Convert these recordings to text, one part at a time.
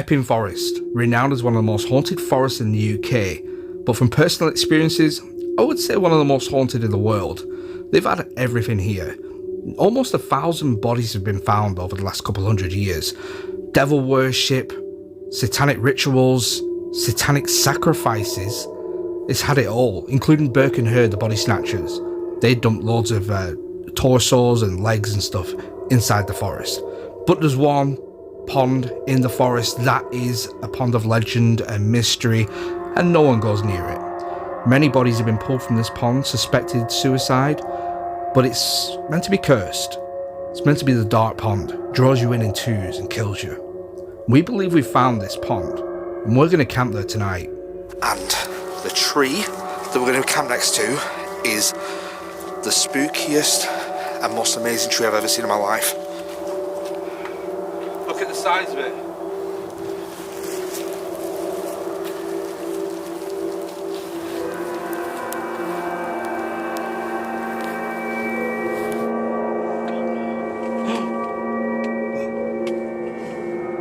Epping Forest, renowned as one of the most haunted forests in the UK, but from personal experiences, I would say one of the most haunted in the world. They've had everything here. Almost 1,000 bodies have been found over the last couple hundred years. Devil worship, satanic rituals, satanic sacrifices. It's had it all, including Burke and Hurd, the body snatchers. They dumped loads of torsos and legs and stuff inside the forest. But there's one pond in the forest that is a pond of legend and mystery, and no one goes near it. Many bodies have been pulled from this pond, suspected suicide, but it's meant to be cursed. It's meant to be the dark pond, draws you in twos and kills you. We believe we've found this pond, and we're going to camp there tonight. And the tree that we're going to camp next to is the spookiest and most amazing tree I've ever seen in my life. Look at the size of it.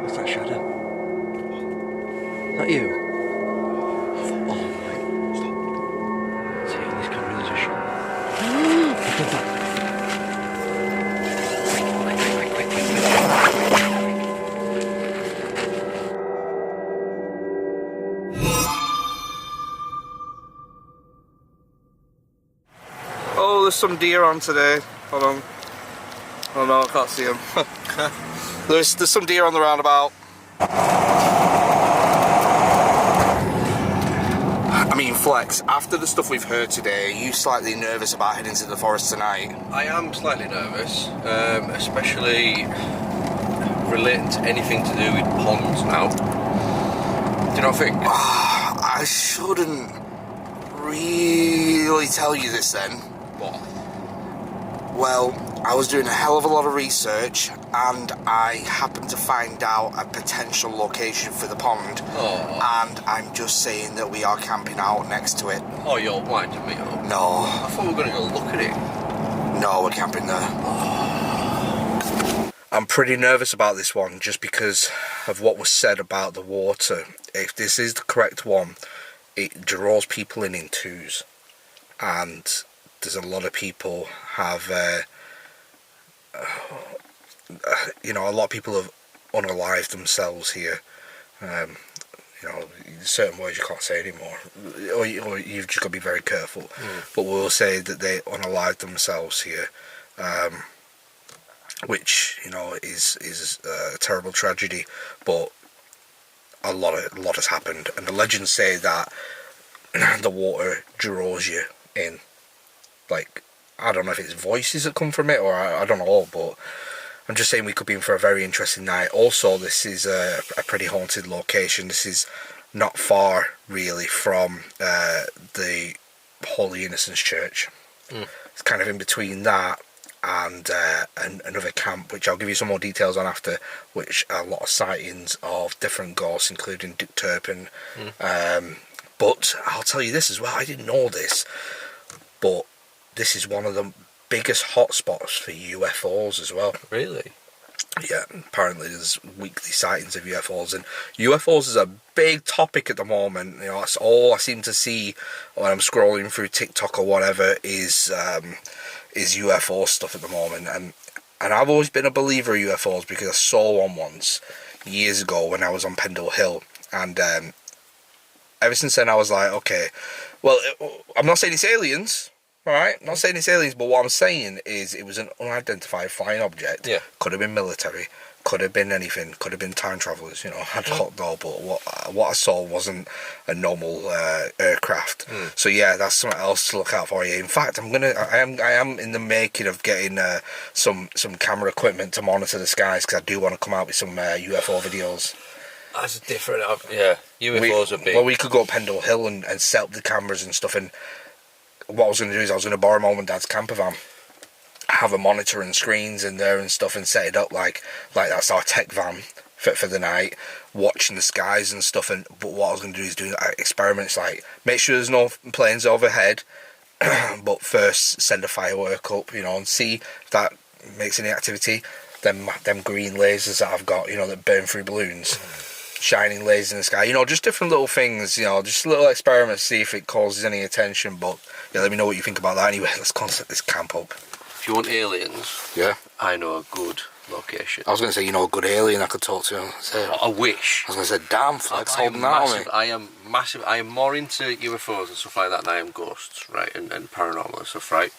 What's that shadow? Not you? Oh, there's some deer on today. Hold on. Oh no, I can't see them. there's some deer on the roundabout. I mean, Flex, after the stuff we've heard today, are you slightly nervous about heading to the forest tonight? I am slightly nervous, especially relating to anything to do with ponds now. Do you not think? I shouldn't really tell you this then. What? Well, I was doing a hell of a lot of research and I happened to find out a potential location for the pond. Oh. And I'm just saying that we are camping out next to it. Oh, you're winding me up. No. I thought we were going to go look at it. No, we're camping there. I'm pretty nervous about this one just because of what was said about the water. If this is the correct one, it draws people in twos. And there's a lot of people have, you know, a lot of people have unalived themselves here. You know, certain words you can't say anymore, or you've just got to be very careful. But we'll say that they unalived themselves here, which, you know, is a terrible tragedy. But a lot has happened, and the legends say that the water draws you in. Like, I don't know if it's voices that come from it, or I don't know, but I'm just saying we could be in for a very interesting night. Also, this is a pretty haunted location. This is not far, really, from the Holy Innocents Church. It's kind of in between that and another camp, which I'll give you some more details on after, which a lot of sightings of different ghosts, including Dick Turpin. But I'll tell you this as well, I didn't know this, but this is one of the biggest hotspots for UFOs as well. Really? Yeah, apparently there's weekly sightings of UFOs, and UFOs is a big topic at the moment. You know, that's all I seem to see when I'm scrolling through TikTok or whatever is UFO stuff at the moment. And I've always been a believer of UFOs because I saw one once years ago when I was on Pendle Hill, and ever since then I was like, okay, well, I'm not saying it's aliens. Alright, I'm not saying it's aliens, but what I'm saying is it was an unidentified flying object. Yeah. Could have been military, could have been anything, could have been time travellers, you know, I don't know, but what I saw wasn't a normal aircraft. So yeah, that's something else to look out for you. In fact, I am in the making of getting some camera equipment to monitor the skies, because I do want to come out with some UFO videos. That's a different, yeah, UFOs are big. Well, we could go Pendle Hill and set up the cameras and stuff, and what I was going to do is I was going to borrow my mum and dad's camper van, have a monitor and screens in there and stuff, and set it up like that's our tech van for the night, watching the skies and stuff. And but what I was going to do is do experiments, like make sure there's no planes overhead, but first send a firework up, you know, and see if that makes any activity. Them green lasers that I've got, you know, that burn through balloons. shining lasers in the sky. You know, just different little things. You know, just little experiments, see if it causes any attention. But yeah, let me know what you think about that. Anyway, let's go and set this camp up. If you want aliens, yeah, I know a good location. I was going to say, you know, a good alien I could talk to. I wish. I was going to say, damn, Flex holding that on me. I am massive. I am more into UFOs and stuff like that than I am ghosts, right, and paranormal and stuff, right.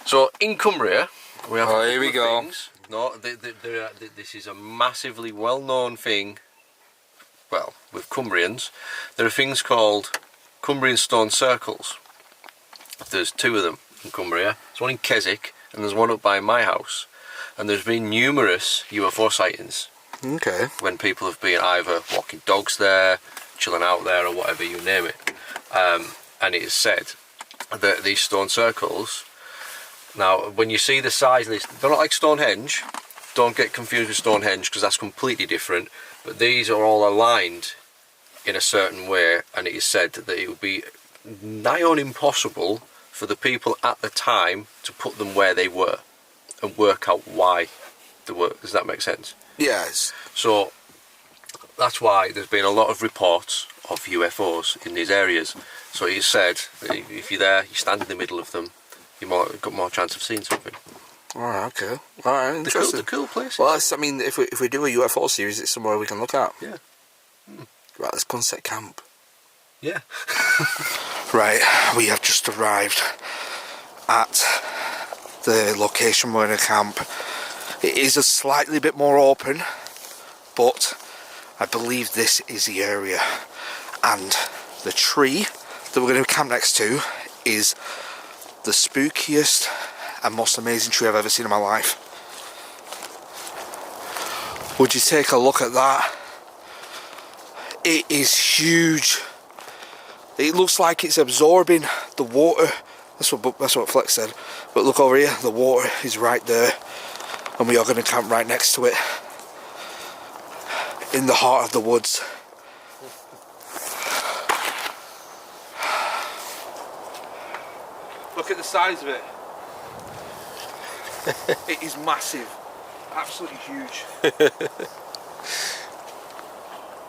So in Cumbria, we have. Oh, here we go. Things. No, this is a massively well-known thing. Well, with Cumbrians, there are things called Cumbrian stone circles. There's 2 of them in Cumbria. There's one in Keswick and there's one up by my house. And there's been numerous UFO sightings. Okay. When people have been either walking dogs there, chilling out there, or whatever, you name it. And it is said that these stone circles. Now, when you see the size of these, they're not like Stonehenge. Don't get confused with Stonehenge because that's completely different. But these are all aligned in a certain way, and it is said that it would be nigh on impossible for the people at the time to put them where they were and work out why they were. Does that make sense? Yes. So that's why there's been a lot of reports of UFOs in these areas. So it is said that if you're there, you stand in the middle of them, you've got more chance of seeing something. Alright, okay. Alright, interesting. The cool places. Well, I mean, if we do a UFO series, it's somewhere we can look at. Yeah. Right, let's go and set camp. Yeah. Right, we have just arrived at the location we're going to camp. It is a slightly bit more open, but I believe this is the area. And the tree that we're going to camp next to is the spookiest and most amazing tree I've ever seen in my life. Would you take a look at that? It is huge. It looks like it's absorbing the water. That's what Flex said. But look over here, the water is right there, and we are going to camp right next to it, in the heart of the woods. Look at the size of it. It is massive, absolutely huge.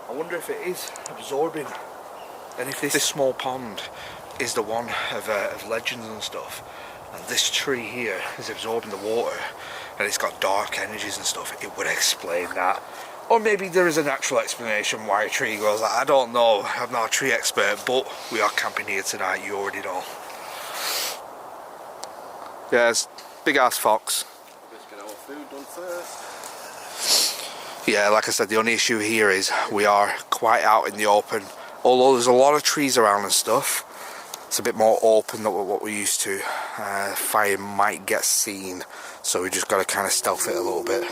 I wonder if it is absorbing, and if this small pond is the one of legends and stuff, and this tree here is absorbing the water, and it's got dark energies and stuff, it would explain that. Or maybe there is a natural explanation why a tree goes like, I don't know, I'm not a tree expert, but we are camping here tonight, you already know. Yeah, it's big ass fox. Let's get our food done first. Yeah, like I said, the only issue here is we are quite out in the open. Although there's a lot of trees around and stuff, it's a bit more open than what we're used to. Fire might get seen, so we just got to kind of stealth it a little bit.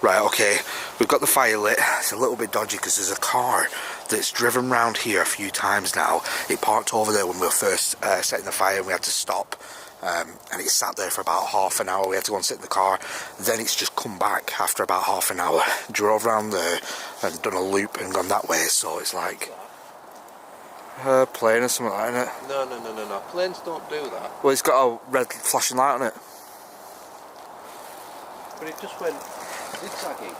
Right, okay, we've got the fire lit. It's a little bit dodgy because there's a car that's driven round here a few times now. It parked over there when we were first setting the fire and we had to stop. And it sat there for about half an hour. We had to go and sit in the car. Then it's just come back after about half an hour. Drove around there and done a loop and gone that way. So it's like a plane or something like that, isn't it? No. Planes don't do that. Well, it's got a red flashing light on it. But it just went zigzaggy.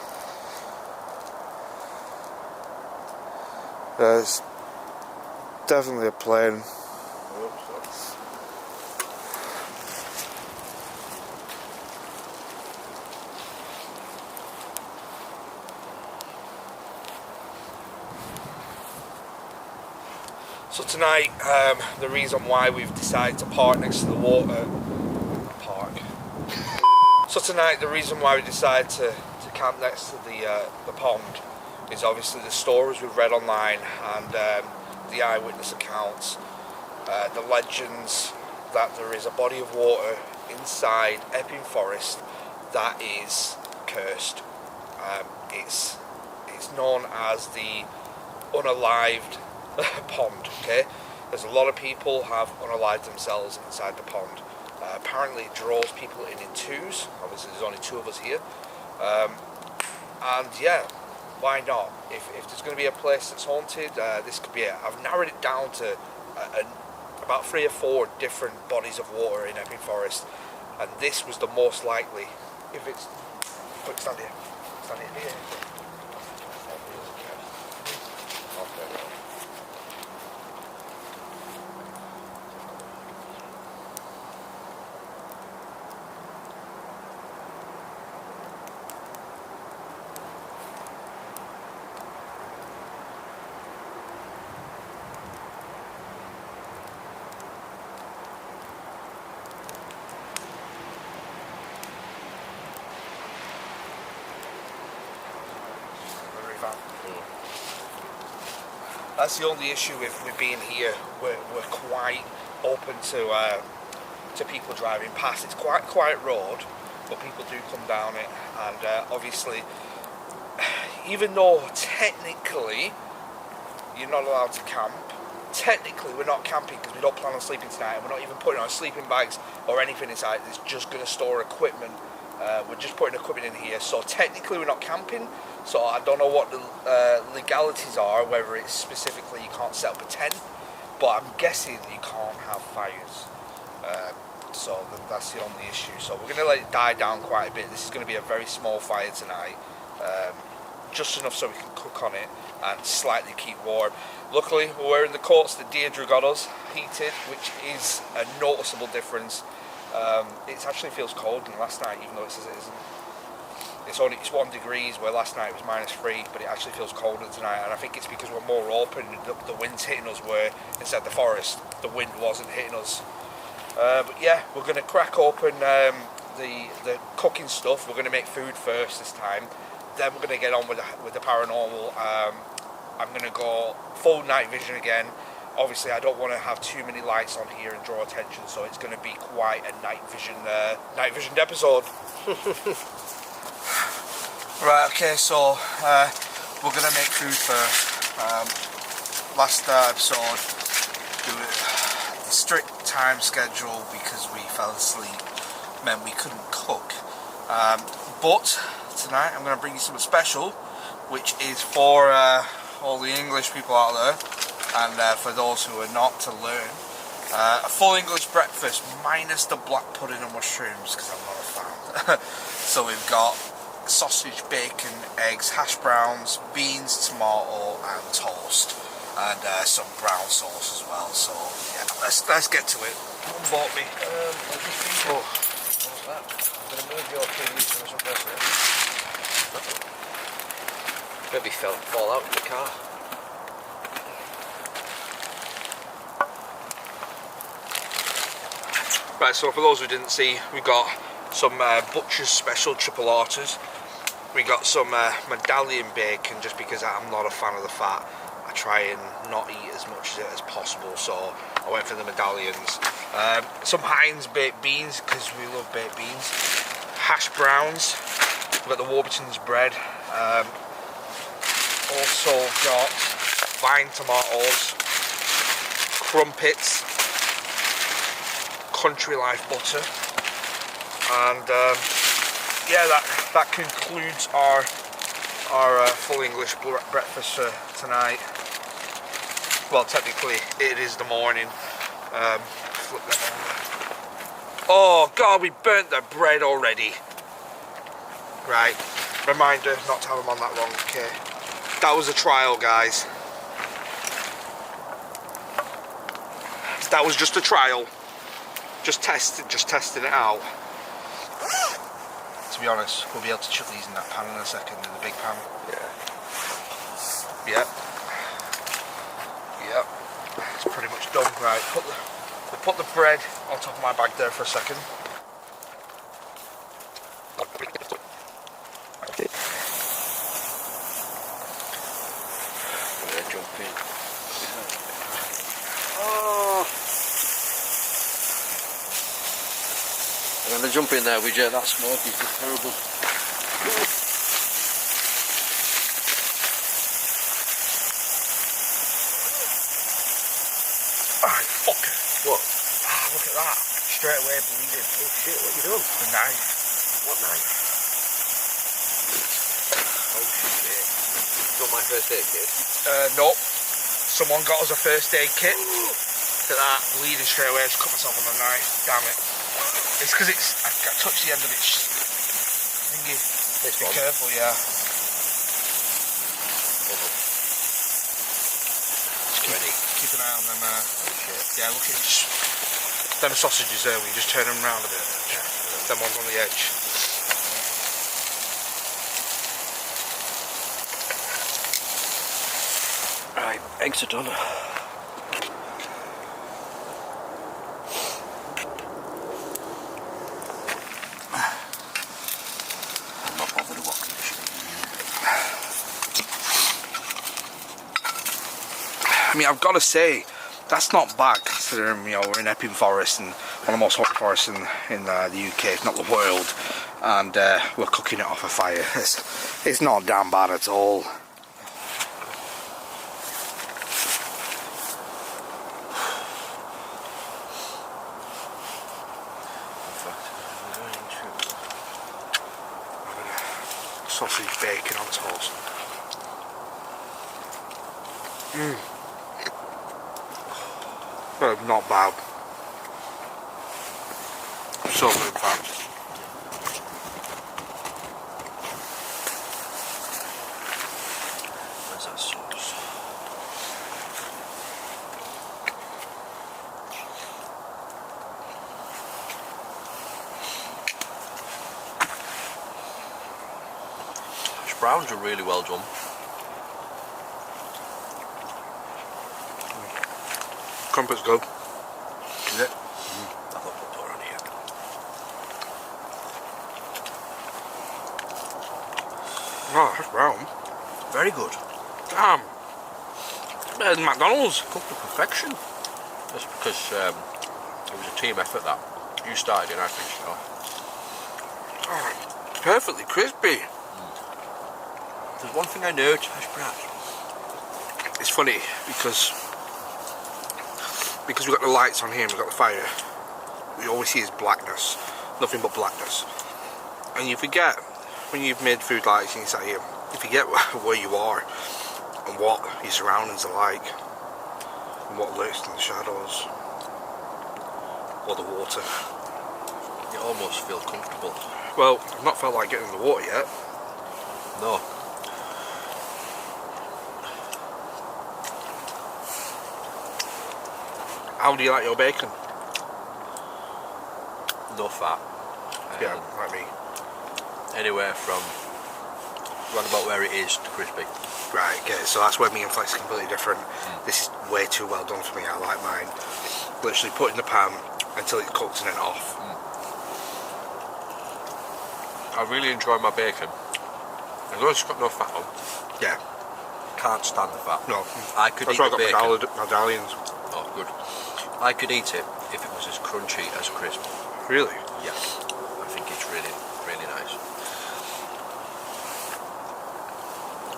It's definitely a plane. I hope so. So tonight, the reason why we've decided to park next to the water So tonight, the reason why we decided to camp next to the pond is obviously the stories we've read online and the eyewitness accounts, the legends that there is a body of water inside Epping Forest that is cursed. It's known as the unalived pond. Okay, there's a lot of people have unalived themselves inside the pond. Apparently it draws people in twos. Obviously there's only 2 of us here, and yeah, why not? If there's going to be a place that's haunted, this could be it. I've narrowed it down to about 3 or 4 different bodies of water in Epping Forest, and this was the most likely. If it's quick, stand here. That's the only issue with being here. We're quite open to people driving past. It's quite a quiet road, but people do come down it, and obviously, even though technically you're not allowed to camp, technically we're not camping because we don't plan on sleeping tonight, and we're not even putting our sleeping bags or anything inside. It's just going to store equipment. We're just putting equipment in here, so technically we're not camping. So I don't know what the legalities are, whether it's specifically you can't set up a tent, but I'm guessing you can't have fires. So that's the only issue. So we're going to let it die down quite a bit. This is going to be a very small fire tonight, just enough so we can cook on it and slightly keep warm. Luckily we're wearing the coats that Deirdre got us, heated, which is a noticeable difference. It actually feels colder than last night, even though it says it isn't. It's 1 degree, where last night it was -3, but it actually feels colder tonight, and I think it's because we're more open. The wind's hitting us, where inside the forest the wind wasn't hitting us. But yeah, we're going to crack open the cooking stuff. We're going to make food first this time, then we're going to get on with the paranormal. I'm going to go full night vision again. Obviously I don't want to have too many lights on here and draw attention, so it's going to be quite a night vision episode. Right, okay, so we're going to make food first. Last episode, the strict time schedule because we fell asleep meant we couldn't cook. But tonight I'm going to bring you something special, which is for all the English people out there, and for those who are not, to learn. A full English breakfast minus the black pudding and mushrooms, because I'm not a fan. So we've got sausage, bacon, eggs, hash browns, beans, tomato and toast, and some brown sauce as well. So yeah, let's get to it. Mum bought me. Oh, what's that? I'm going to move your TV to some person. Maybe fall out in the car. Right, so for those who didn't see, we got some Butcher's Special Triple Arters. We got some medallion bacon, just because I'm not a fan of the fat. I try and not eat as much of it as possible, so I went for the medallions. Some Heinz baked beans, because we love baked beans. Hash browns. We've got the Warburton's bread. Also got vine tomatoes, crumpets, Country Life butter, and yeah, that concludes our full English breakfast for tonight. Well, technically it is the morning. Flip them over. Oh God, we burnt the bread already. Right, reminder not to have them on that long. Okay, that was a trial, guys. That was just a trial. Just testing it out. To be honest, we'll be able to chuck these in that pan in a second, in the big pan. Yeah. Yep. It's pretty much done. Right, we'll put the bread on top of my bag there for a second. jump in. Oh! I'm going to jump in there with you. That smoke is just terrible. Ah, fucker. What? Ah, look at that. Straight away bleeding. Oh shit, what you doing? The knife. What knife? Oh shit. Not my first aid kit? Nope. Someone got us a first aid kit. Look at that. Bleeding straight away. I just cut myself on the knife. Damn it. It's because I touched the end of its thingy. Be careful, yeah. Keep an eye on them. Yeah, look at just them sausages there. We just turn them round a bit. Yeah. Them ones on the edge. Right, eggs are done. I'm not bothered walking the shit. I mean, I've got to say, that's not bad considering, you know, we're in Epping Forest and one of the most hot forests in the UK, if not the world, and we're cooking it off a fire. It's not damn bad at all. Sausage bacon on toast. Well, not bad. So good, in fact. Where's that sauce? Hash browns are really well done. Crumpet's good. Is it? I've got put door on here. Oh, that's brown. Very good. Damn. Better than McDonald's. Cooked to perfection. That's because it was a team effort that. You started and I finished it off. Oh, perfectly crispy. There's one thing I noticed, hash browns. It's funny because we've got the lights on here and we've got the fire, we always see is blackness, nothing but blackness. And you forget, when you've made food like this and you sat here, you forget where you are and what your surroundings are like and what lurks in the shadows or the water. You almost feel comfortable. Well, I've not felt like getting in the water yet. No. How do you like your bacon? No fat. Yeah, like me. Anywhere from round about where it is to crispy. Right, okay, so that's where me and Flex are completely different. This is way too well done for me. I like mine literally put in the pan until it's cooked and then off. I really enjoy my bacon. As long as it's got no fat on. Yeah. Can't stand the fat. No. I could That's eat why I the got bacon. medallions. Oh, good. I could eat it if it was as crunchy as crisp. Really? Yeah. I think it's really, really nice.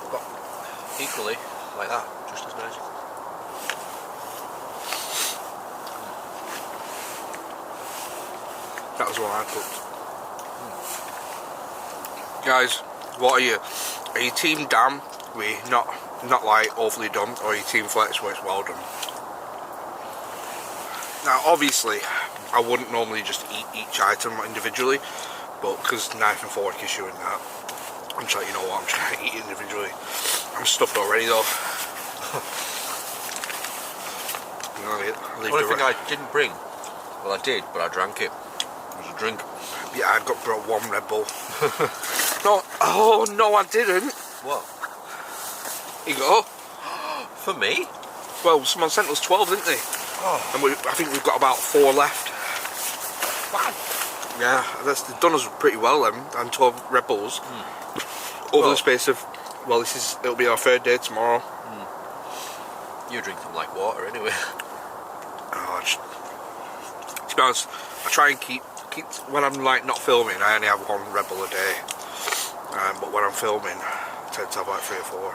But equally, like that, just as nice. That was what I cooked. Guys, what are you? Are you team damn? We not like overly done, or are you team flex where it's well done? Now, obviously, I wouldn't normally just eat each item individually, but because knife and fork is showing that, I'm just like, you know what? I'm just gonna eat it individually. I'm stuffed already though. The only thing I didn't bring, well, I did, but I drank it. It was a drink. Yeah, I've got brought one Red Bull. No, oh no, I didn't. What? Here you go. For me? Well, someone sent us 12, didn't they? Oh. And I think we've got about 4 left. Wow. Yeah, they've done us pretty well then, and 12 Red Bulls over the space of, well, it'll be our 3rd day tomorrow. You drink them like water anyway. Oh, to be honest, I try and keep when I'm like not filming, I only have one Red Bull a day. But when I'm filming, I tend to have like 3 or 4.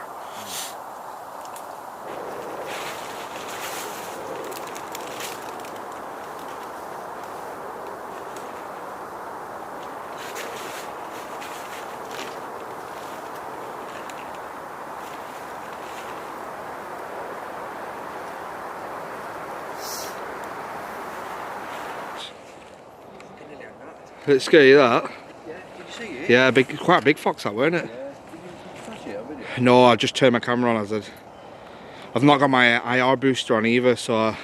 It's scary that. Yeah, did you see it? Yeah, quite a big fox that, weren't it? Yeah. Did you flash it over there? No, I just turned my camera on as I've not got my IR booster on either, so.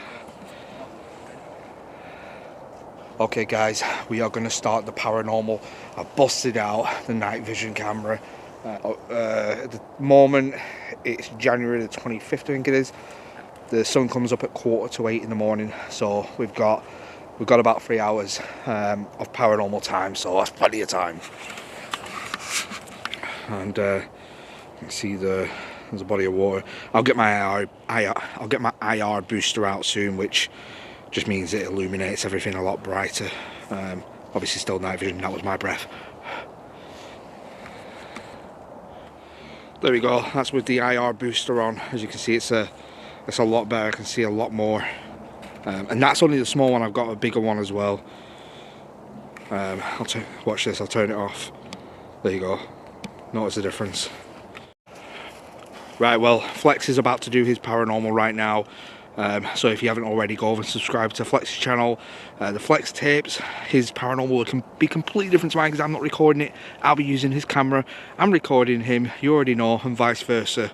Okay guys, we are going to start the paranormal. I busted out the night vision camera. At the moment, it's January the 25th, I think it is. The sun comes up at 7:45 in the morning, so we've got about 3 hours of paranormal time, so that's plenty of time. And you can see there's a body of water. I'll get my IR booster out soon, which just means it illuminates everything a lot brighter. Obviously still night vision, that was my breath. There we go, that's with the IR booster on. As you can see, it's a lot better, I can see a lot more. And that's only the small one, I've got a bigger one as well. Watch this, I'll turn it off. There you go, notice the difference. Right, well, Flex is about to do his paranormal right now. So if you haven't already, go over and subscribe to Flex's channel. The Flex tapes, his paranormal can be completely different to mine because I'm not recording it. I'll be using his camera, I'm recording him, you already know, and vice versa.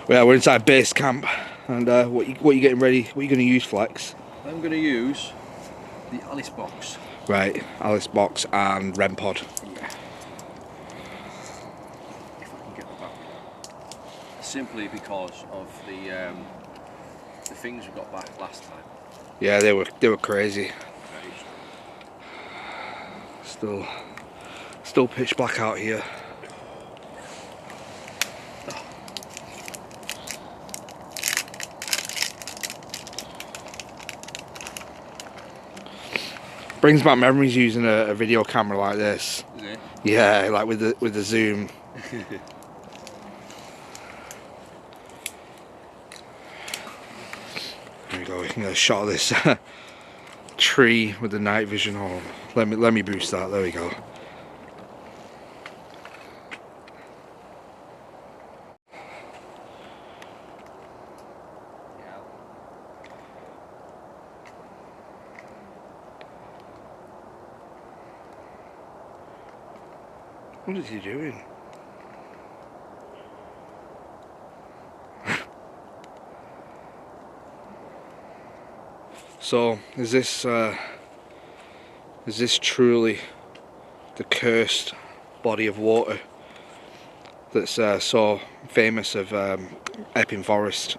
Well, we're inside base camp, and what are you getting ready? What are you going to use, Flex? I'm going to use the Alice box. Right, Alice box and REM pod. Yeah. If I can get the back. Simply because of the things we got back last time. Yeah, they were crazy. Still pitch black out here. Brings back memories using a video camera like this. Is it? Yeah, like with the zoom. There we go. We can get a shot of this tree with the night vision on. Let me boost that. There we go. What is he doing? So, is this truly the cursed body of water that's so famous of Epping Forest?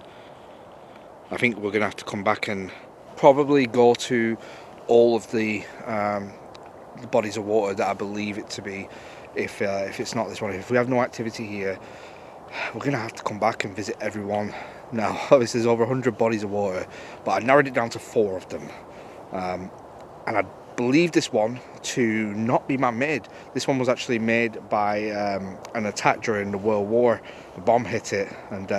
I think we're gonna have to come back and probably go to all of the bodies of water that I believe it to be. If it's not this one, if we have no activity here, we're going to have to come back and visit everyone. Now, obviously there's over 100 bodies of water, but I narrowed it down to 4 of them. And I believe this one to not be man-made. This one was actually made by an attack during the World War. A bomb hit it, and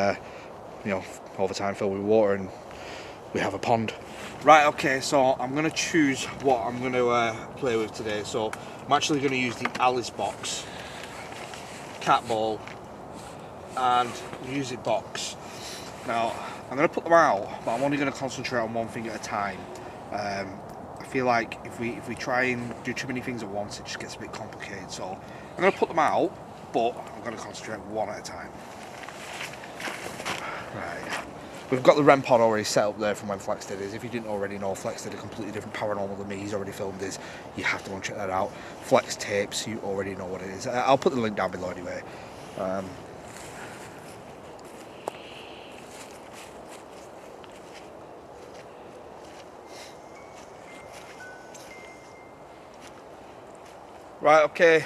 you know, over time filled with water, and we have a pond. Right, okay, so I'm going to choose what I'm going to play with today. So I'm actually going to use the Alice box, cat ball, and music box. Now, I'm going to put them out, but I'm only going to concentrate on one thing at a time. I feel like if we try and do too many things at once, it just gets a bit complicated. So I'm going to put them out, but I'm going to concentrate one at a time. Right. We've got the REM pod already set up there from when Flex did his. If you didn't already know, Flex did a completely different paranormal than me. He's already filmed his. You have to go and check that out. Flex tapes, you already know what it is. I'll put the link down below anyway. Right, okay.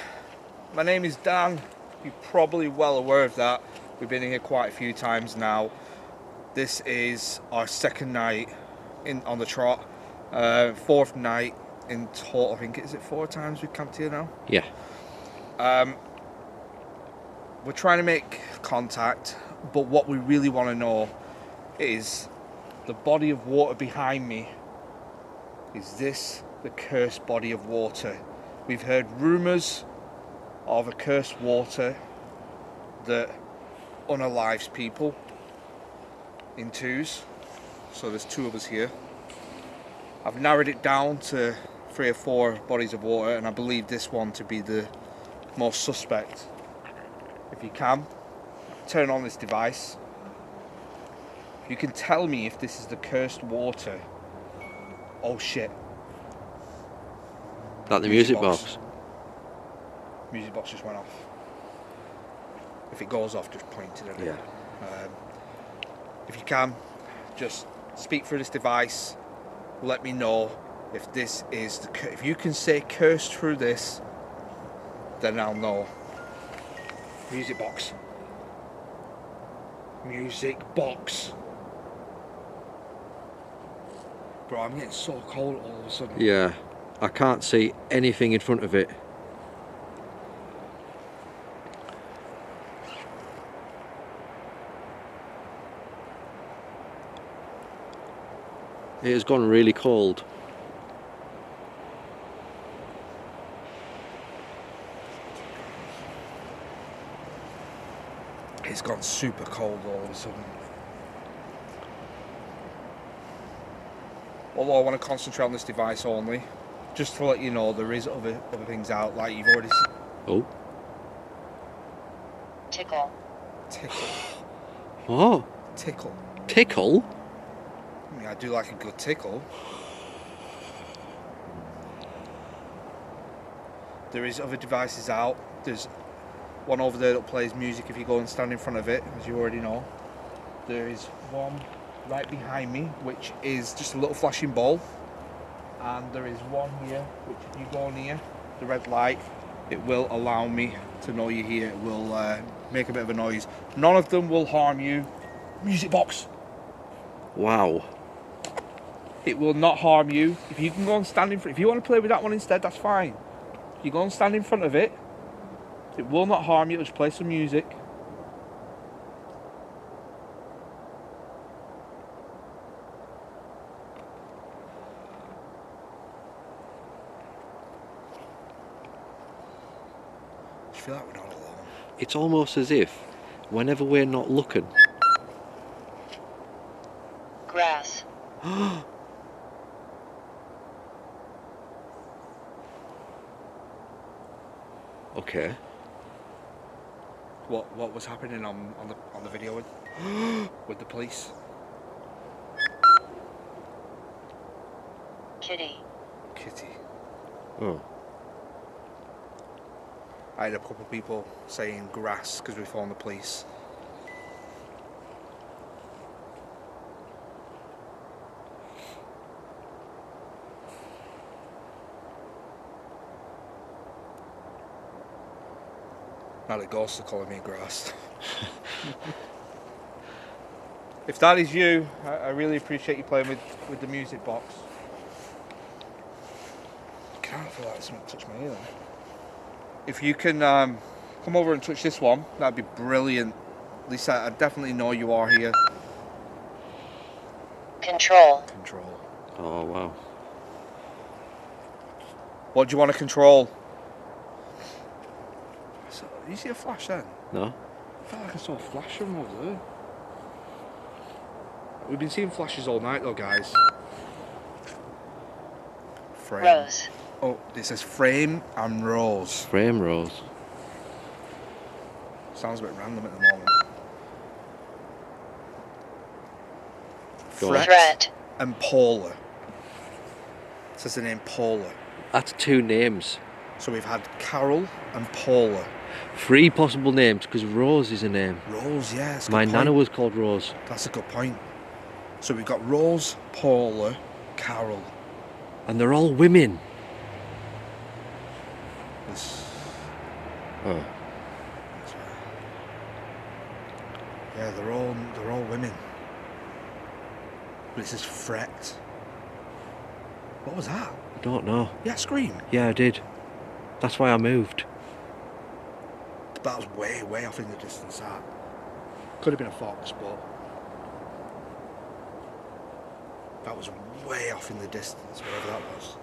My name is Dan. You're probably well aware of that. We've been here quite a few times now. This is our second night on the trot. Fourth night in total. I think, is it 4 times we've camped here now? Yeah. We're trying to make contact, but what we really want to know is the body of water behind me. Is this the cursed body of water? We've heard rumours of a cursed water that unalives people in twos. So there's 2 of us here. I've narrowed it down to 3 or 4 bodies of water, and I believe this one to be the most suspect. If you can, turn on this device. If you can tell me if this is the cursed water. Oh shit. That the music box. Music box just went off. If it goes off, just point it at it. Yeah. If you can, just speak through this device. Let me know if this is if you can say cursed through this, then I'll know. Music box. Music box. Bro, I'm getting so cold all of a sudden. Yeah, I can't see anything in front of it. It has gone really cold. It's gone super cold all of a sudden. Although I want to concentrate on this device only, just to let you know there is other things out, like you've already seen. Oh. Tickle. Tickle. What? Tickle. Tickle? I mean, I do like a good tickle. There is other devices out. There's one over there that plays music if you go and stand in front of it, as you already know. There is one right behind me, which is just a little flashing ball. And there is one here, which if you go near the red light, it will allow me to know you're here. It will make a bit of a noise. None of them will harm you. Music box. Wow. It will not harm you. If you can go and stand in front, if you want to play with that one instead, that's fine. If you go and stand in front of it, it will not harm you. It'll just play some music. I feel like we're not alone. It's almost as if whenever we're not looking. Grass. Okay. What was happening on the video with the police? Kitty. Kitty. Oh. I had a couple of people saying grass because we phoned the police. Now the ghosts are calling me grass. If that is you, I really appreciate you playing with the music box. I can't feel like something touched my ear. If you can come over and touch this one, that'd be brilliant. At least I definitely know you are here. Control. Control. Oh wow. What do you want to control? So, you see a flash then? No? I felt like I saw a flash from over there. We've been seeing flashes all night though, guys. Frame. Rose. Oh, it says frame and rose. Frame rose. Sounds a bit random at the moment. Go on. Threat. And Paula. It says the name Paula. That's 2 names. So we've had Carol and Paula. 3 possible names because Rose is a name. Rose, yeah. That's a My good nana point. was called Rose. That's a good point. So we've got Rose, Paula, Carol. And they're all women. This, Oh. Yeah, they're all women. But it says fret. What was that? I don't know. Yeah, scream. Yeah, I did. That's why I moved. That was way, way off in the distance, that. Could have been a fox, but... that was way off in the distance, whatever that was.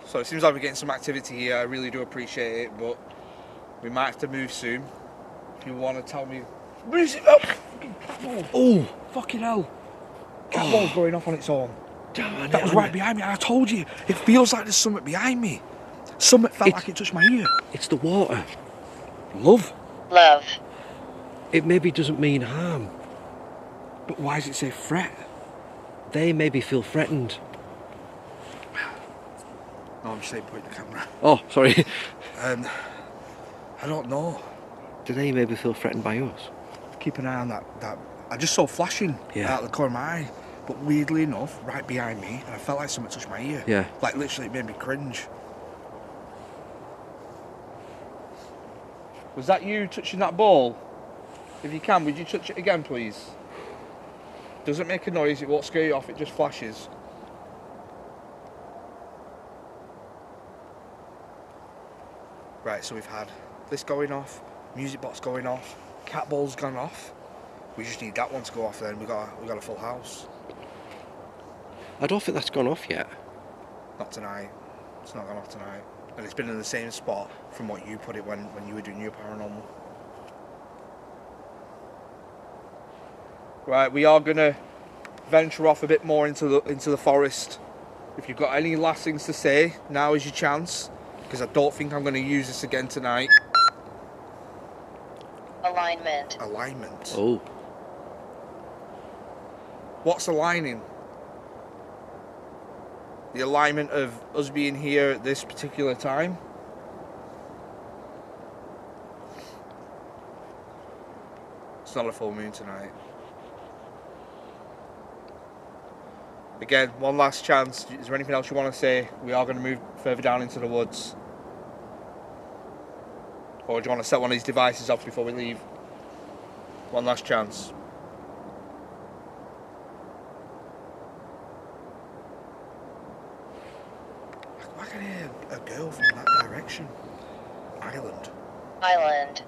So it seems like we're getting some activity here. I really do appreciate it, but we might have to move soon. If you want to tell me... Oh, fucking hell. Cat ball's going off on its own. That was right behind me. I told you. It feels like there's something behind me. Something felt like it touched my ear. It's the water. Love. Love. It maybe doesn't mean harm. But why does it say fret? They maybe feel threatened. No, I'm just saying point the camera. Oh, sorry. I don't know. Do they maybe feel threatened by us? Keep an eye on that. I just saw flashing out of the corner of my eye. But weirdly enough, right behind me, and I felt like something touched my ear. Yeah. Like literally it made me cringe. Was that you touching that ball? If you can, would you touch it again, please? Doesn't make a noise, it won't scare you off, it just flashes. Right, so we've had this going off, music box going off, cat ball's gone off. We just need that one to go off then, we got a full house. I don't think that's gone off yet. Not tonight. It's not gone off tonight. And it's been in the same spot from what you put it when you were doing your paranormal. Right, we are gonna venture off a bit more into the forest. If you've got any last things to say, now is your chance. Because I don't think I'm gonna use this again tonight. Alignment. Alignment. Oh. What's aligning? The alignment of us being here at this particular time. It's not a full moon tonight. Again, one last chance. Is there anything else you want to say? We are going to move further down into the woods. Or do you want to set one of these devices off before we leave? One last chance. I can hear a girl from that direction. Island. Island.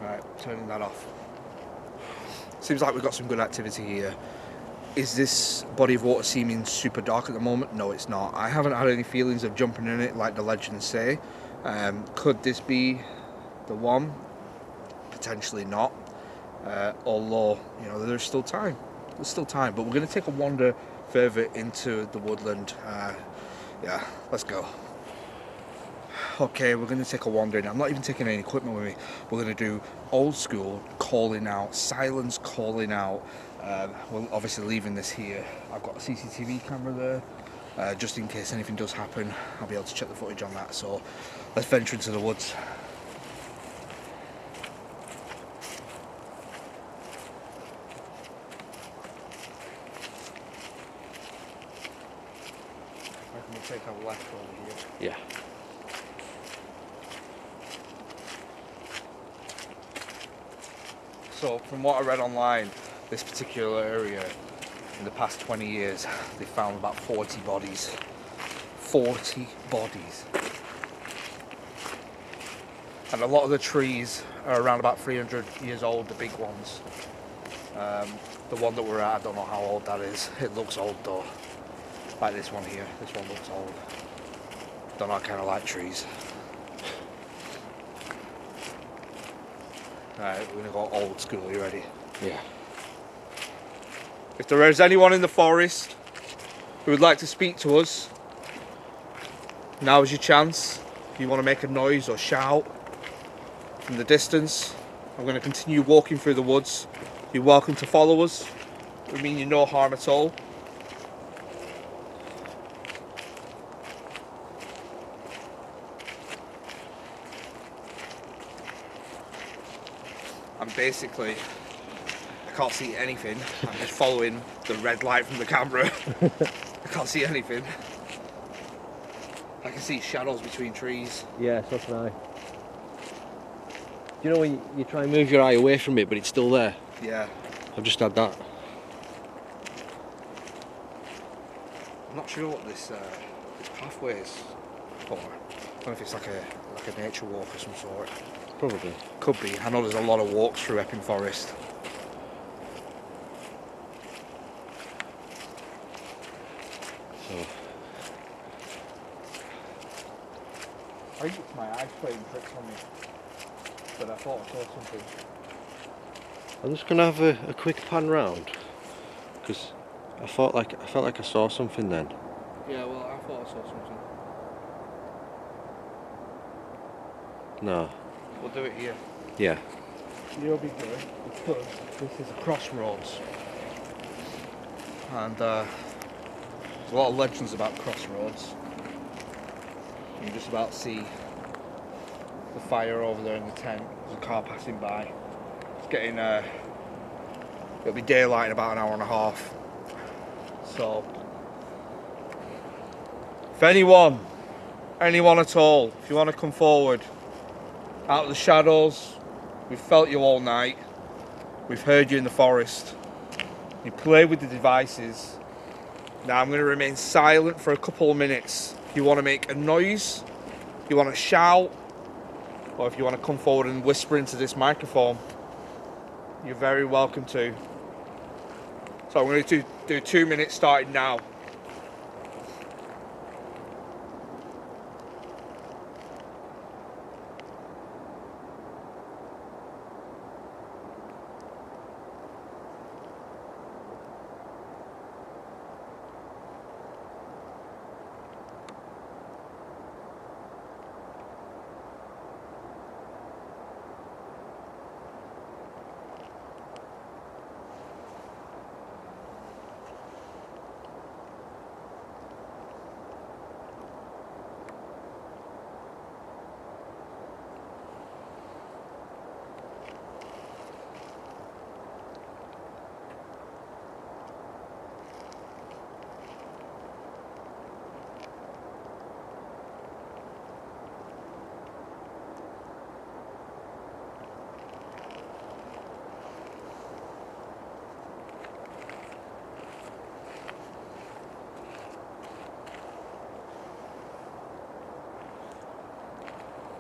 Right, turning that off. Seems like we've got some good activity here. Is this body of water seeming super dark at the moment? No, it's not. I haven't had any feelings of jumping in it like the legends say. Could this be the one? Potentially not. Although, you know, there's still time. There's still time. But we're going to take a wander further into the woodland. Yeah, let's go. Okay, we're going to take a wander in. I'm not even taking any equipment with me. We're going to do old school calling out, silence calling out. We're obviously leaving this here. I've got a CCTV camera there. Just in case anything does happen, I'll be able to check the footage on that. So let's venture into the woods. I can take a left over here. Yeah. So from what I read online, this particular area, in the past 20 years, they found about 40 bodies. 40 bodies. And a lot of the trees are around about 300 years old, the big ones. The one that we're at, I don't know how old that is. It looks old though. Like this one here, this one looks old. Don't know, I kind of like trees. Right, we're gonna go old school, you ready? Yeah. If there is anyone in the forest who would like to speak to us, now is your chance. If you want to make a noise or shout from the distance, I'm going to continue walking through the woods. You're welcome to follow us. We mean you no harm at all. And basically, I can't see anything. I'm just following the red light from the camera. I can't see anything. I can see shadows between trees. Yeah, so can I. Do you know when you try and move your eye away from it, but it's still there? Yeah. I've just had that. I'm not sure what this pathway is for. I don't know if it's like a nature walk of some sort. Probably. Could be. I know there's a lot of walks through Epping Forest. So, I think it's my eyes playing tricks on me. But I thought I saw something. I'm just gonna have a quick pan round because I felt like I saw something then. Yeah, well, I thought I saw something. No. We'll do it here. Yeah. You'll be good because this is a crossroads. And there's a lot of legends about crossroads. You can just about see the fire over there in the tent. There's a car passing by. It's getting it'll be daylight in about an hour and a half. So if anyone at all, if you want to come forward out of the shadows, we've felt you all night. We've heard you in the forest. You play with the devices. Now I'm going to remain silent for a couple of minutes. If you want to make a noise, you want to shout, or if you want to come forward and whisper into this microphone, you're very welcome to. So I'm going to do 2 minutes starting now.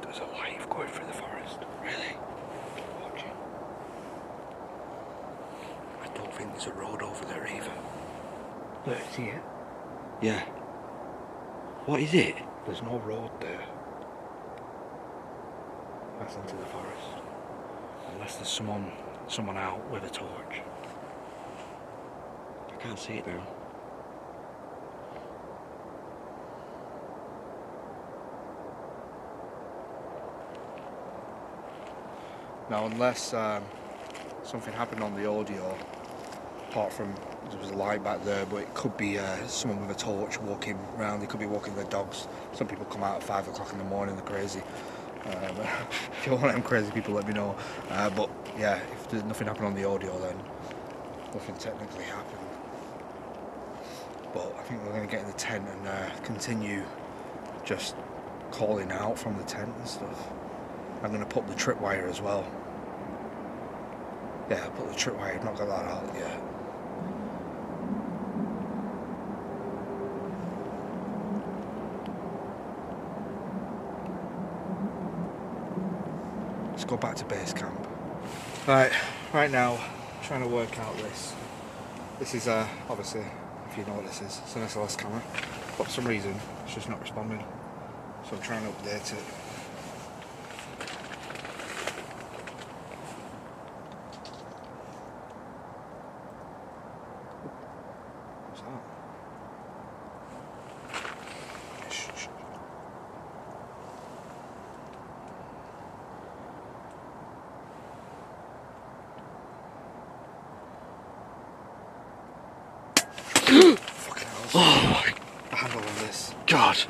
There's a light going through the forest. Really? Watching. I don't think there's a road over there either. Look, see it? Yeah. What is it? There's no road there. That's into the forest. Unless there's someone out with a torch. I can't see it now. Now, unless something happened on the audio, apart from there was a light back there, but it could be someone with a torch walking around. They could be walking their dogs. Some people come out at 5 o'clock in the morning, they're crazy. If you're one of them crazy people, let me know. But yeah, if there's nothing happened on the audio, then nothing technically happened. But I think we're going to get in the tent and continue just calling out from the tent and stuff. I'm going to put the tripwire as well. Yeah, I'll put the tripwire, I've not got that out yet. Let's go back to base camp. Right now, I'm trying to work out this. This is obviously, if you know what this is, it's an SLS camera. But for some reason, it's just not responding. So I'm trying to update it. What's that? Shh. Fucking hell. Oh my The handle on this. God. Is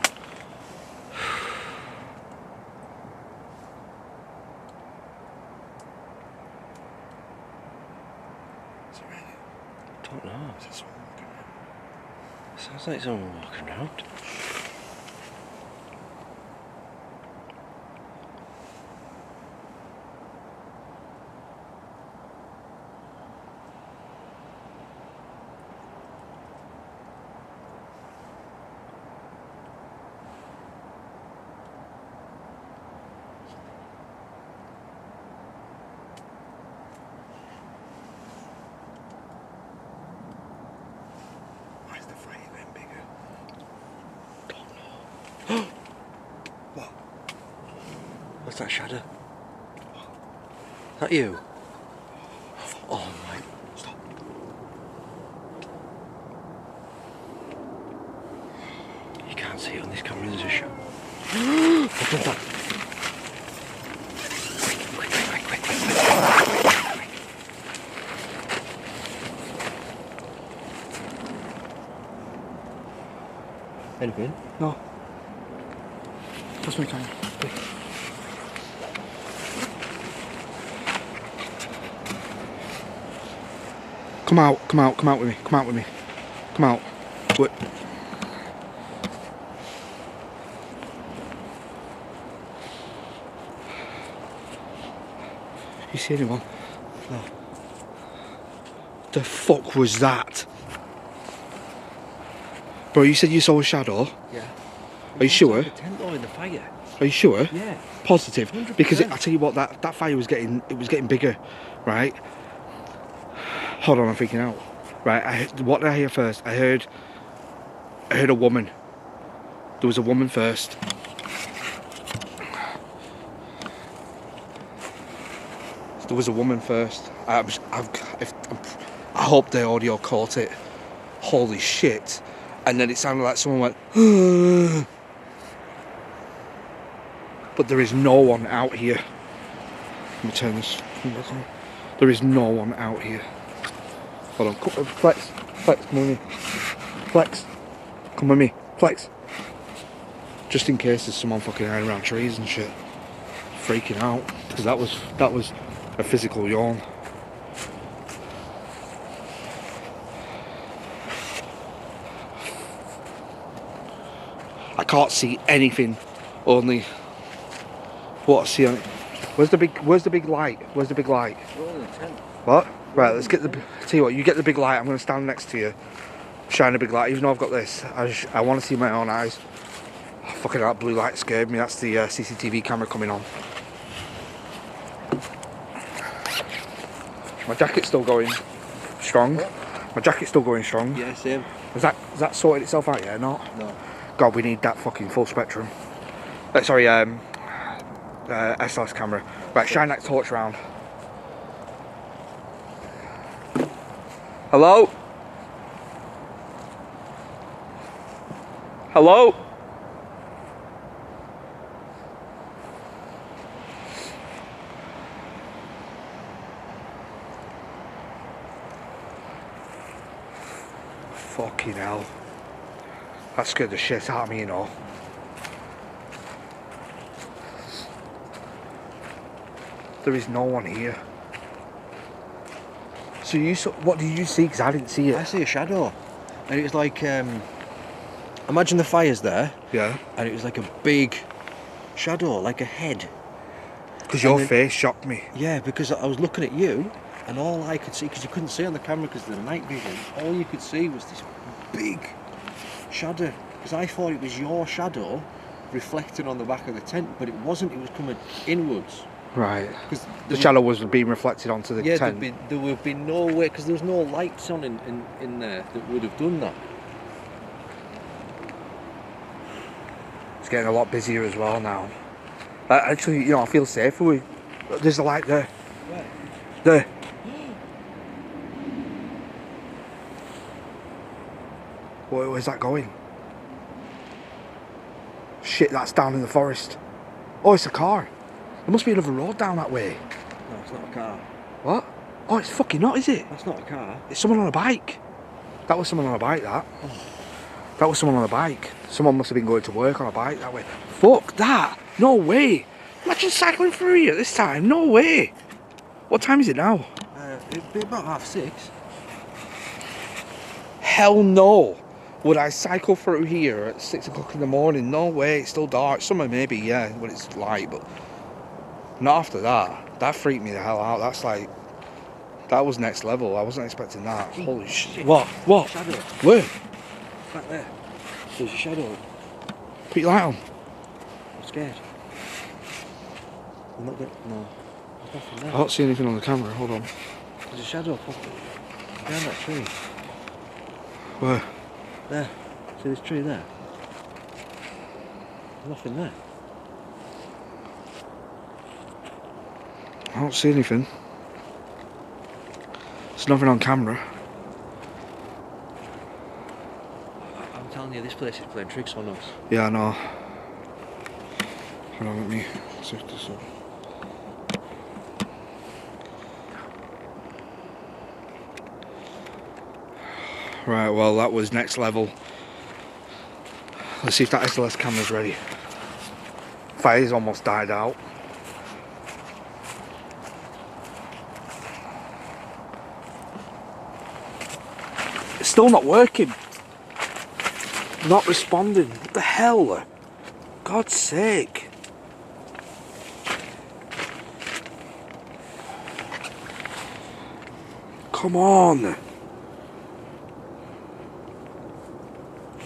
it raining? Don't know. Is it someone walking around? Sounds like someone walking around. What? What's that shadow? Is that you? Oh my. Stop. You can't see it on this camera, there's a shadow. Look at that. Quick. Anything? No. That's my camera. Come out with me. Come out. Wait. You see anyone? No. The fuck was that? Bro, you said you saw a shadow? Yeah. Are you sure? The tent though in the fire. Are you sure? Yeah. Positive? 100%. Because I tell you what, that fire was getting bigger, right? Hold on, I'm freaking out. Right, what did I hear first? I heard a woman. There was a woman first. There was a woman first. I hope the audio caught it. Holy shit. And then it sounded like someone went, "Ugh." But there is no one out here. Let me turn this back on. There is no one out here. Hold on, Flex, come with me. Flex, come with me. Flex. Just in case there's someone fucking hiding around trees and shit. Freaking out. Because that was a physical yawn. I can't see anything. Only what I see on it. Where's the big light? Where's the big light? We're all in the tent. What? Right, let's get the. Tell you what, you get the big light. I'm going to stand next to you, shine a big light. Even though I've got this, I want to see my own eyes. Oh, fucking that blue light scared me. That's the CCTV camera coming on. My jacket's still going strong. What? My jacket's still going strong. Yeah, same. Has that sorted itself out yet? Not. No. God, we need that fucking full spectrum. Sorry, SLS camera. Right, shine that torch around. Hello? Hello? Fucking hell. That scared the shit out of me, you know. There is no one here. So what did you see? Because I didn't see I it. see a shadow. And it was like, imagine the fire's there. Yeah. And it was like a big shadow, like a head. Because your face shocked me. Yeah, because I was looking at you, and all I could see, because you couldn't see on the camera because of the night vision, all you could see was this big shadow. Because I thought it was your shadow reflecting on the back of the tent, but it wasn't. It was coming inwards. Right. The shadow was being reflected onto the tent. Yeah, there would be no way, because there was no lights on in there that would have done that. It's getting a lot busier as well now. Actually, you know, I feel safer. There's a light there. Where? There. Where's that going? Shit, that's down in the forest. Oh, it's a car. There must be another road down that way. No, it's not a car. What? Oh, it's fucking not, is it? That's not a car. It's someone on a bike. That was someone on a bike, that. That was someone on a bike. Someone must have been going to work on a bike that way. Fuck that! No way! Imagine cycling through here at this time. No way! What time is it now? It'd be about 6:30. Hell no! Would I cycle through here at 6 o'clock in the morning? No way, it's still dark. Summer maybe, yeah, when it's light, but not after that. That freaked me the hell out. That's like, that was next level. I wasn't expecting that. Holy shit. What? What? Shadow. Where? Back there. There's a shadow. Put your light on. I'm scared. I'm not going. No. There's nothing there. I don't see anything on the camera. Hold on. There's a shadow behind that tree. Where? There. See this tree there? Nothing there. I don't see anything. There's nothing on camera. I'm telling you, this place is playing tricks on us. Yeah, I know. Hold on, let me switch this up. Right, well, that was next level. Let's see if that SLS camera's ready. Fire's almost died out. It's still not working. Not responding. What the hell? God's sake. Come on.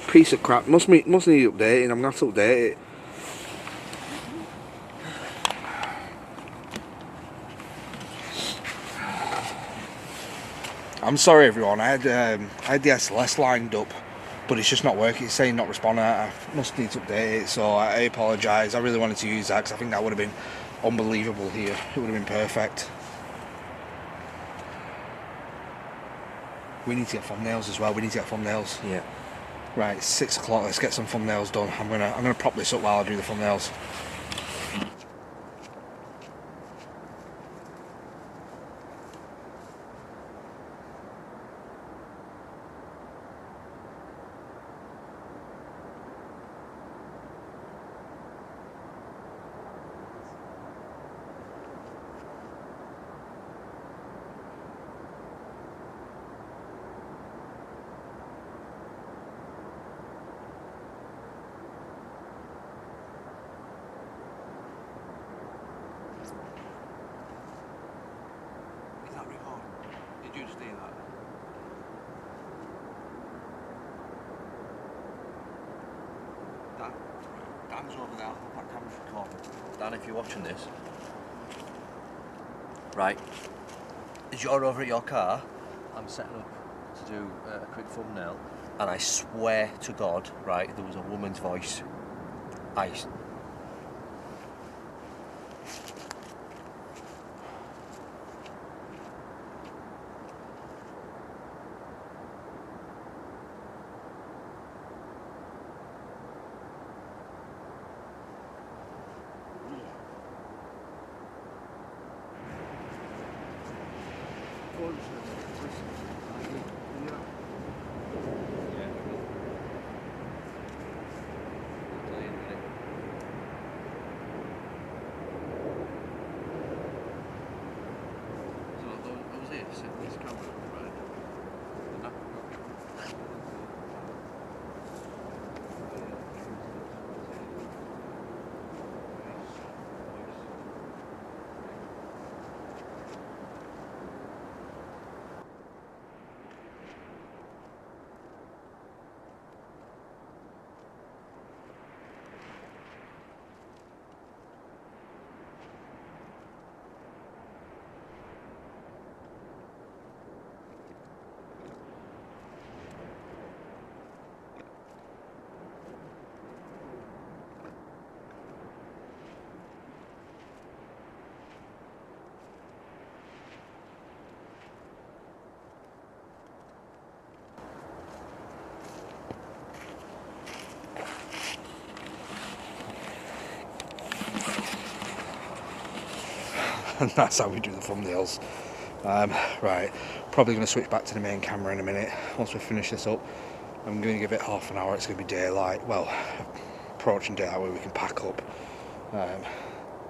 Piece of crap. Must need updating. I'm gonna have to update it. I'm sorry everyone, I had the SLS lined up, but it's just not working. It's saying not responding. I must need to update it, so I apologise. I really wanted to use that because I think that would have been unbelievable here. It would have been perfect. We need to get thumbnails as well. We need to get thumbnails. Yeah. Right, it's 6 o'clock. Let's get some thumbnails done. I'm gonna prop this up while I do the thumbnails. Did you just do that? Dan's over there. That camera's recording. Dan, if you're watching this, right, as you're over at your car, I'm setting up to do a quick thumbnail, and I swear to God, right, there was a woman's voice. And that's how we do the thumbnails. Right, probably going to switch back to the main camera in a minute. Once we finish this up, I'm going to give it half an hour. It's going to be daylight, well, approaching daylight where we can pack up.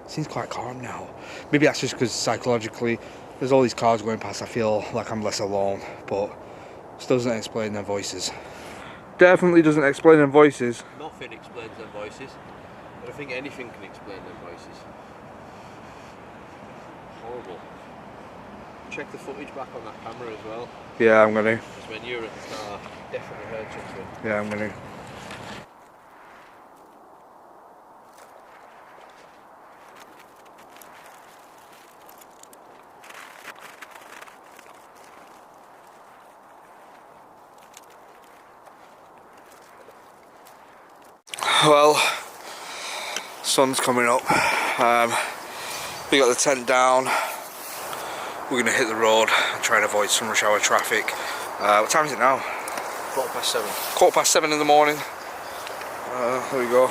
Seems quite calm now. Maybe that's just because psychologically there's all these cars going past. I feel like I'm less alone, but still doesn't explain their voices. Definitely doesn't explain their voices. Nothing explains their voices. I don't think anything can explain their voices. Horrible. Check the footage back on that camera as well. Yeah, I'm going to. Because when you were at the car, definitely heard something. Yeah, I'm going to. Well, sun's coming up. We got the tent down. We're going to hit the road and try and avoid some rush hour traffic. What time is it now? 7:15. 7:15 in the morning. There we go.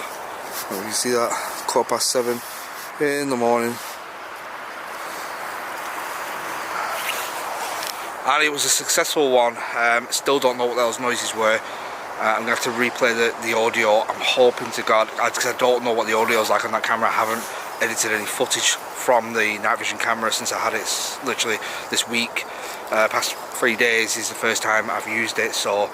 You can see that. 7:15 in the morning. And it was a successful one. Still don't know what those noises were. I'm going to have to replay the audio. I'm hoping to God, because I don't know what the audio is like on that camera. I haven't edited any footage from the night vision camera since I had it literally this week. Past 3 days is the first time I've used it, so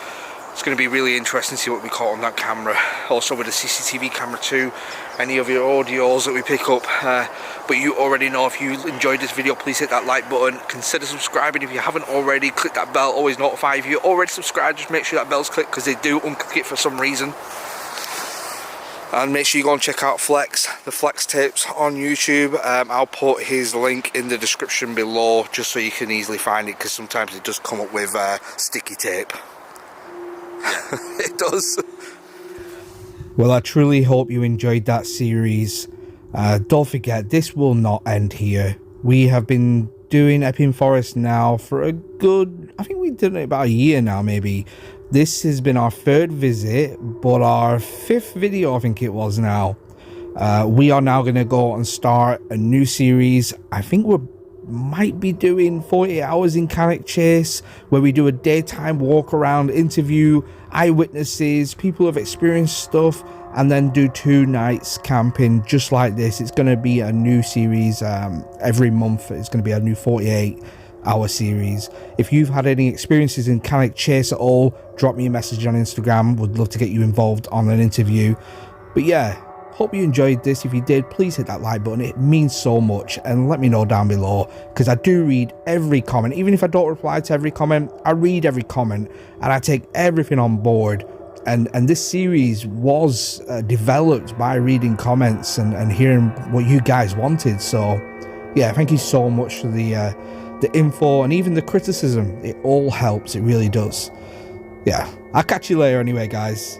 it's going to be really interesting to see what we caught on that camera. Also with the CCTV camera too, any of your audios that we pick up. But you already know, if you enjoyed this video, please hit that like button. Consider subscribing if you haven't already. Click that bell, always notify. If you're already subscribed, just make sure that bell's clicked, because they do unclick it for some reason. And make sure you go and check out Flex, the Flex tapes on YouTube. I'll put his link in the description below just so you can easily find it, because sometimes it does come up with sticky tape. It does. Well, I truly hope you enjoyed that series. Don't forget, this will not end here. We have been doing Epping Forest now for a good, I think we've done it about a year now maybe. This has been our 3rd visit, but our 5th video I think it was now. We are now going to go and start a new series. I think we might be doing 48 hours in Cannock Chase, where we do a daytime walk around, interview eyewitnesses, people who have experienced stuff, and then do 2 nights camping just like this. It's going to be a new series every month. It's going to be a new 48-hour series. If you've had any experiences in Cannock Chase at all, drop me a message on Instagram. Would love to get you involved on an interview. But yeah, hope you enjoyed this. If you did, please hit that like button. It means so much, and let me know down below, because I do read every comment. Even if I don't reply to every comment, I read every comment and I take everything on board. And this series was developed by reading comments and hearing what you guys wanted. So yeah, thank you so much for the info and even the criticism. It all helps, it really does. Yeah, I'll catch you later anyway, guys.